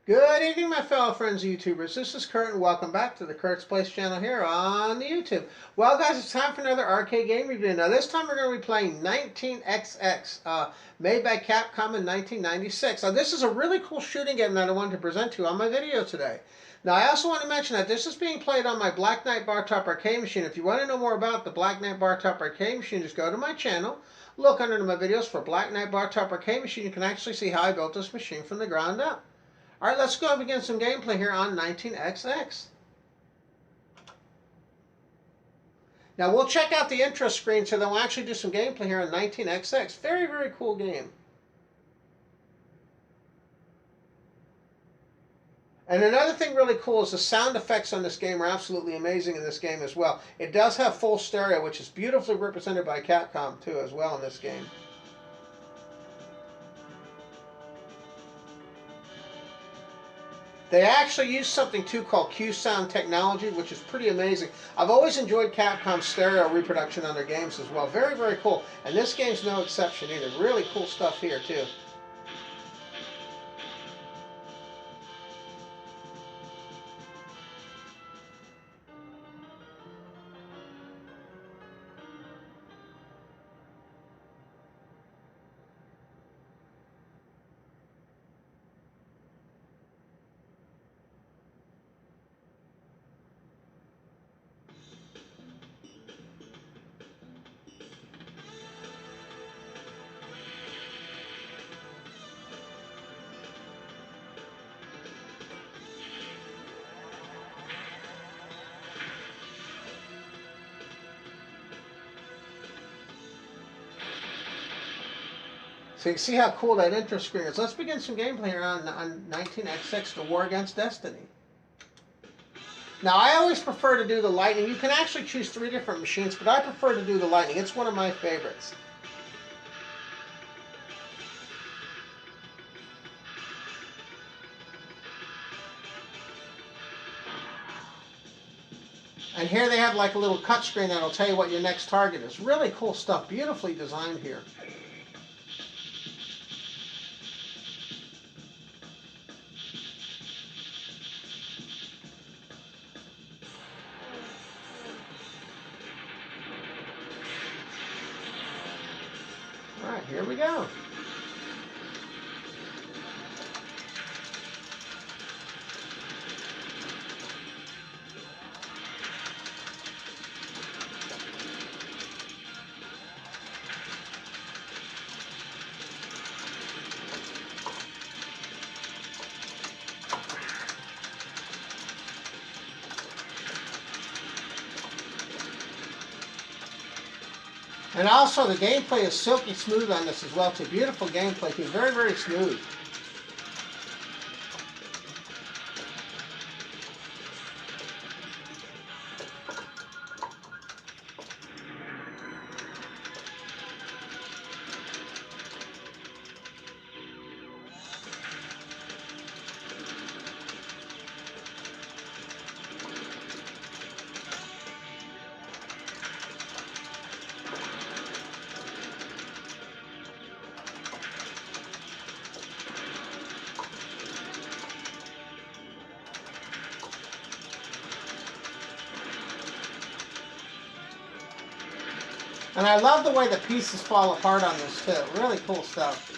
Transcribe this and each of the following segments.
Good evening, my fellow friends YouTubers. This is Kurt, and welcome back to the Kurt's Place channel here on the YouTube. Well, guys, it's time for another arcade game review. Now, this time we're going to be playing 19XX, made by Capcom in 1996. Now, this is a really cool shooting game that I wanted to present to you on my video today. Now, I also want to mention that this is being played on my Black Knight Bar Top arcade machine. If you want to know more about the Black Knight Bar Top arcade machine, just go to my channel, look under my videos for Black Knight Bar Top arcade machine. You can actually see how I built this machine from the ground up. All right, let's go and begin some gameplay here on 19XX. Now, we'll check out the intro screen so then we'll actually do some gameplay here on 19XX. Very, very cool game. And another thing really cool is the sound effects on this game are absolutely amazing in this game as well. It does have full stereo, which is beautifully represented by Capcom, too, as well in this game. They actually use something too called Q-Sound technology, which is pretty amazing. I've always enjoyed Capcom's stereo reproduction on their games as well. Very, very cool. And this game's no exception either. Really cool stuff here too. So you can see how cool that intro screen is. Let's begin some gameplay here on 19XX, The War Against Destiny. Now, I always prefer to do the Lightning. You can actually choose 3 different machines, but I prefer to do the Lightning. It's one of my favorites. And here they have like a little cut screen that'll tell you what your next target is. Really cool stuff. Beautifully designed here. All right, here we go. And also, the gameplay is silky smooth on this as well. It's a beautiful gameplay. It's very, very smooth. And I love the way the pieces fall apart on this too. Really cool stuff.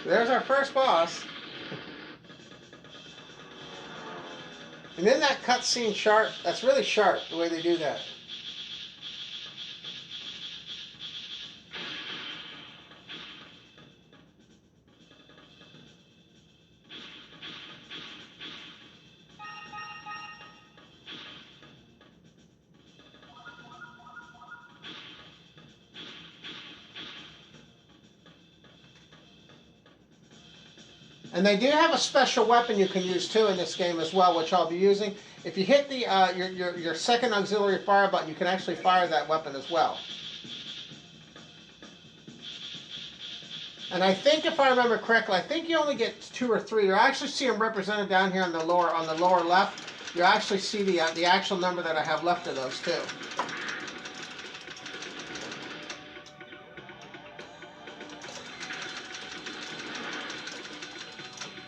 So there's our first boss. And then that cutscene sharp, that's really sharp the way they do that. And they do have a special weapon you can use too in this game as well, which I'll be using. If you hit the your second auxiliary fire button, you can actually fire that weapon as well. And I think, if I remember correctly, I think you only get 2 or 3. You actually see them represented down here on the lower left. You actually see the actual number that I have left of those too.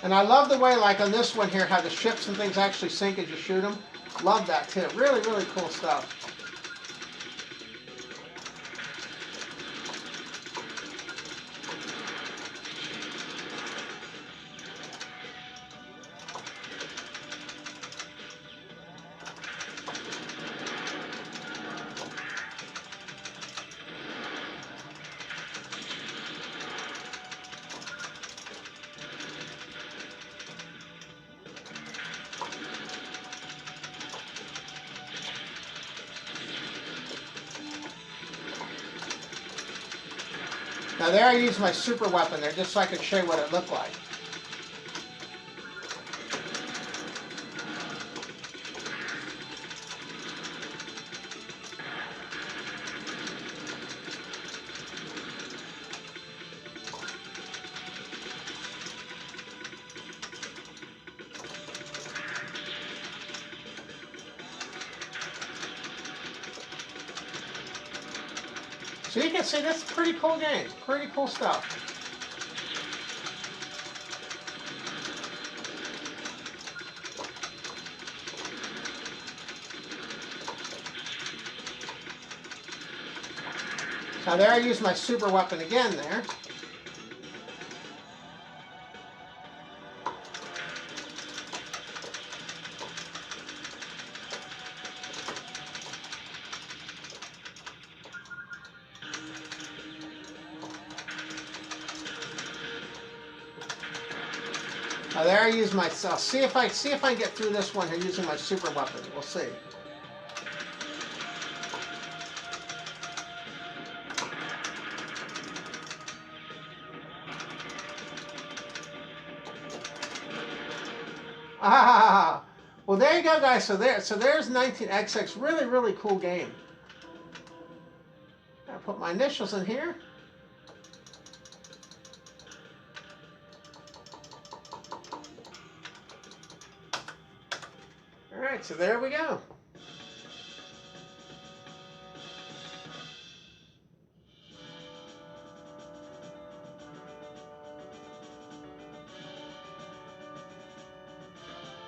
And I love the way, like on this one here, how the ships and things actually sink as you shoot them. Love that too. Really, really cool stuff. Now there I used my super weapon there just so I could show you what it looked like. So you can see this is a pretty cool game. Pretty cool stuff. Now there I used my super weapon again there. Now there I use my. I'll see if I can get through this one here using my super weapon. We'll see. Ah, well there you go, guys. So there's 19XX. Really, really cool game. I'll put my initials in here. All right, so there we go.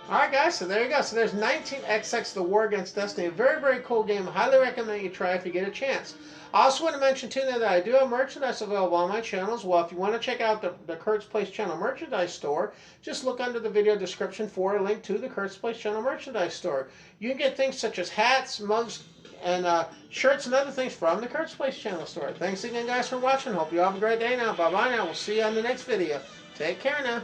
Alright guys, so there you go. So there's 19XX, The War Against Destiny. A very, very cool game. Highly recommend you try if you get a chance. I also want to mention too that I do have merchandise available on my channel as well. If you want to check out the Kurt's Place channel merchandise store, just look under the video description for a link to the Kurt's Place channel merchandise store. You can get things such as hats, mugs, and shirts and other things from the Kurt's Place channel store. Thanks again guys for watching. Hope you have a great day now. Bye-bye now. We'll see you on the next video. Take care now.